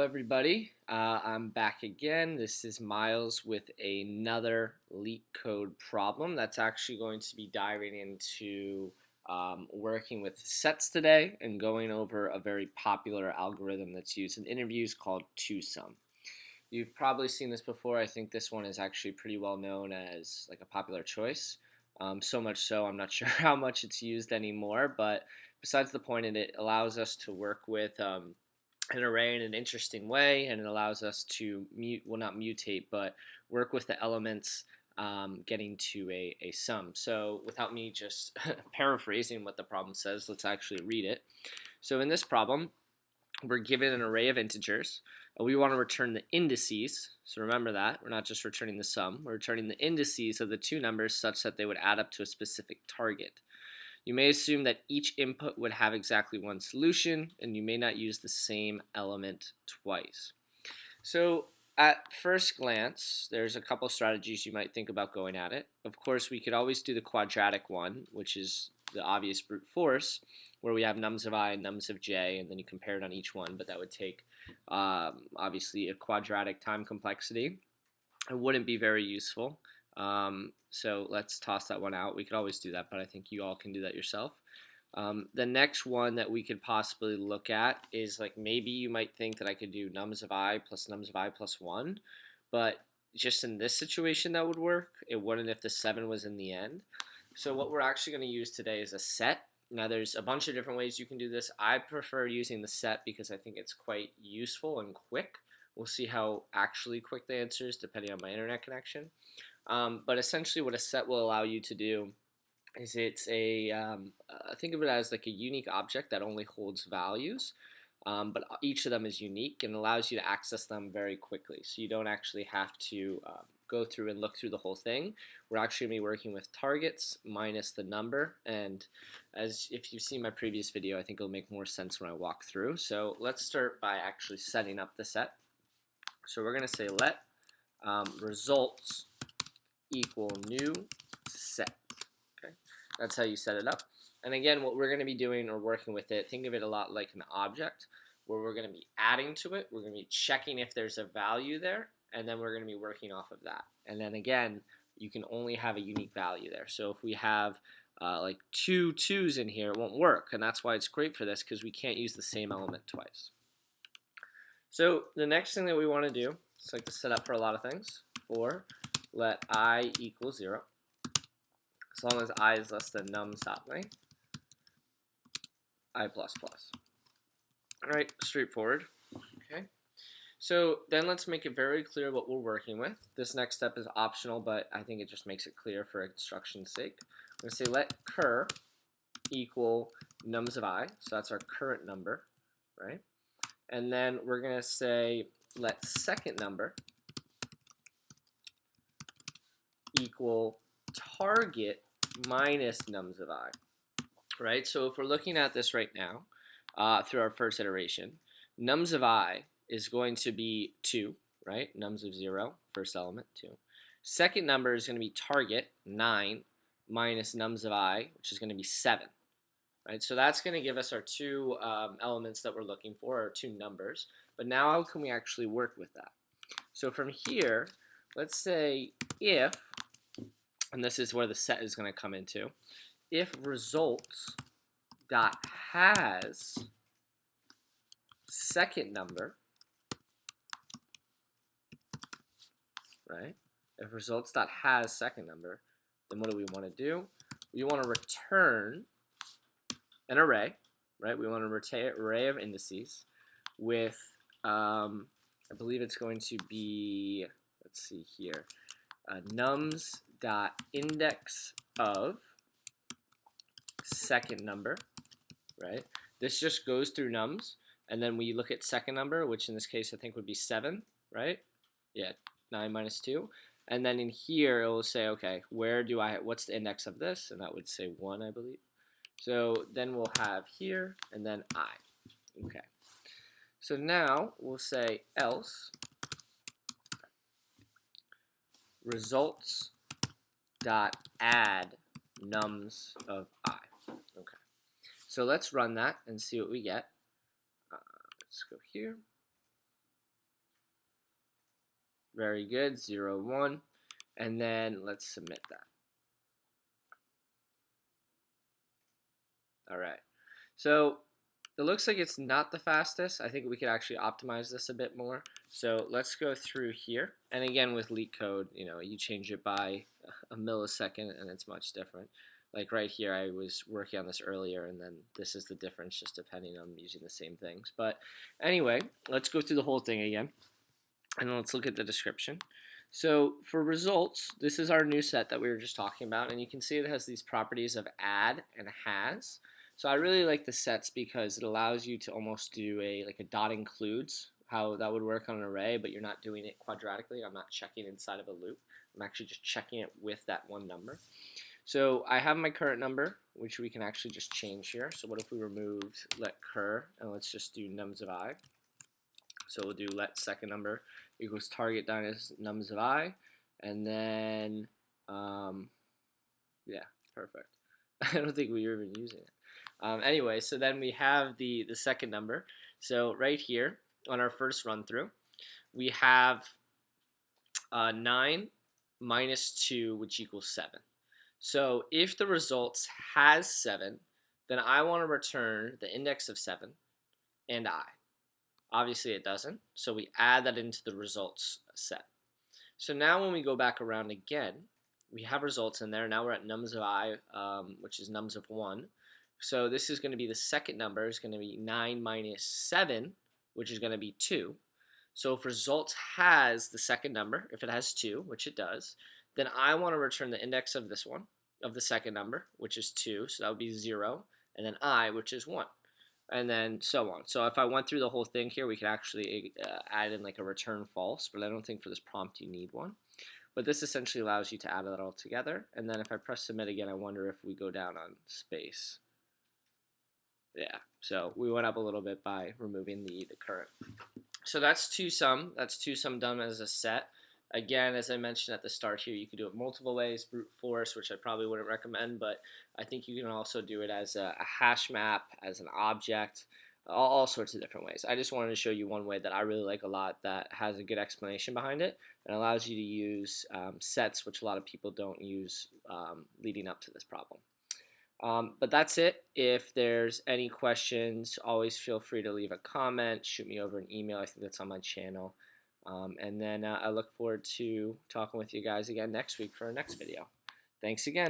Hello everybody, I'm back again. This is Miles with another LeetCode problem that's actually going to be diving into working with sets today and going over a very popular algorithm that's used in interviews called two-sum. You've probably seen this before. I think this one is actually pretty well known as like a popular choice. So much so, I'm not sure how much it's used anymore, but besides the point, it allows us to work with an array in an interesting way, and it allows us to not mutate, but work with the elements, getting to a sum. So without me just paraphrasing what the problem says, let's actually read it. So in this problem, we're given an array of integers. We want to return the indices. So remember that. We're not just returning the sum. We're returning the indices of the two numbers such that they would add up to a specific target. You may assume that each input would have exactly one solution, and you may not use the same element twice. So at first glance, there's a couple strategies you might think about going at it. Of course, we could always do the quadratic one, which is the obvious brute force, where we have nums of I and nums of j, and then you compare it on each one, but that would take, obviously, a quadratic time complexity. It wouldn't be very useful. So let's toss that one out. We could always do that, but I think you all can do that yourself. The next one that we could possibly look at is like maybe you might think that I could do nums of I plus 1, but just in this situation that would work. It wouldn't if the 7 was in the end. So what we're actually going to use today is a set. Now there's a bunch of different ways you can do this. I prefer using the set because I think it's quite useful and quick. We'll see how actually quick the answer is depending on my internet connection. But essentially what a set will allow you to do is it's think of it as like a unique object that only holds values, but each of them is unique and allows you to access them very quickly. So you don't actually have to go through and look through the whole thing. We're actually going to be working with targets minus the number, and as if you've seen my previous video, I think it'll make more sense when I walk through. So let's start by actually setting up the set. So we're going to say let results equal new set. Okay, that's how you set it up. And again, what we're going to be doing or working with it, think of it a lot like an object where we're going to be adding to it. We're going to be checking if there's a value there, and then we're going to be working off of that. And then again, you can only have a unique value there. So if we have like two 2's in here, it won't work, and that's why it's great for this, because we can't use the same element twice. So the next thing that we want to do, it's like to set up for a lot of things, for let I equal 0, as long as I is less than nums.length, I plus plus. All right, straightforward. Okay. So then let's make it very clear what we're working with. This next step is optional, but I think it just makes it clear for instruction's sake. I'm going to say let cur equal nums of I, so that's our current number, right? And then we're going to say let second number equal target minus nums of I, right? So if we're looking at this right now through our first iteration, nums of I is going to be 2, right? Nums of 0, first element, 2. Second number is going to be target, 9, minus nums of I, which is going to be 7. Right, so that's going to give us our two elements that we're looking for, our two numbers. But now how can we actually work with that? So from here, let's say if, and this is where the set is going to come into, if results dot has second number, right? If results dot has second number, then what do we want to do? We want to return an array, right? We want to return an array of indices with, I believe it's going to be, let's see here, nums dot index of second number, right? This just goes through nums, and then we look at second number, which in this case I think would be 7, right? Yeah, 9 minus 2. And then in here it will say, okay, what's the index of this? And that would say 1, I believe. So then we'll have here, and then I. Okay. So now we'll say else results dot add nums of I. Okay. So let's run that and see what we get. Let's go here. Very good, 0, 1. And then let's submit that. All right. So it looks like it's not the fastest. I think we could actually optimize this a bit more. So let's go through here. And again, with LeetCode, you change it by a millisecond and it's much different. Like right here, I was working on this earlier, and then this is the difference just depending on using the same things. But anyway, let's go through the whole thing again, and let's look at the description. So for results, this is our new set that we were just talking about, and you can see it has these properties of add and has. So I really like the sets because it allows you to almost do like a dot includes, how that would work on an array, but you're not doing it quadratically. I'm not checking inside of a loop. I'm actually just checking it with that one number. So I have my current number, which we can actually just change here. So what if we removed let cur, and let's just do nums of I. So we'll do let second number equals target minus nums of I, and then yeah, perfect. I don't think we were even using it. Anyway, so then we have the second number. So right here on our first run through, we have 9 minus 2, which equals 7. So if the results has 7, then I want to return the index of 7 and I. Obviously it doesn't, so we add that into the results set. So now when we go back around again, we have results in there. Now we're at nums of I, which is nums of 1. So this is going to be the second number. Is going to be 9 minus 7, which is going to be 2. So if results has the second number, if it has 2, which it does, then I want to return the index of this one, of the second number, which is 2. So that would be 0. And then I, which is 1. And then so on. So if I went through the whole thing here, we could actually add in like a return false, but I don't think for this prompt you need one. But this essentially allows you to add that all together. And then if I press submit again, I wonder if we go down on space. Yeah, so we went up a little bit by removing the current. So that's TwoSum. That's TwoSum done as a set. Again, as I mentioned at the start here, you could do it multiple ways, brute force, which I probably wouldn't recommend, but I think you can also do it as a hash map, as an object, all sorts of different ways. I just wanted to show you one way that I really like a lot that has a good explanation behind it and allows you to use sets, which a lot of people don't use leading up to this problem. But that's it. If there's any questions, always feel free to leave a comment, shoot me over an email. I think that's on my channel. And then I look forward to talking with you guys again next week for our next video. Thanks again.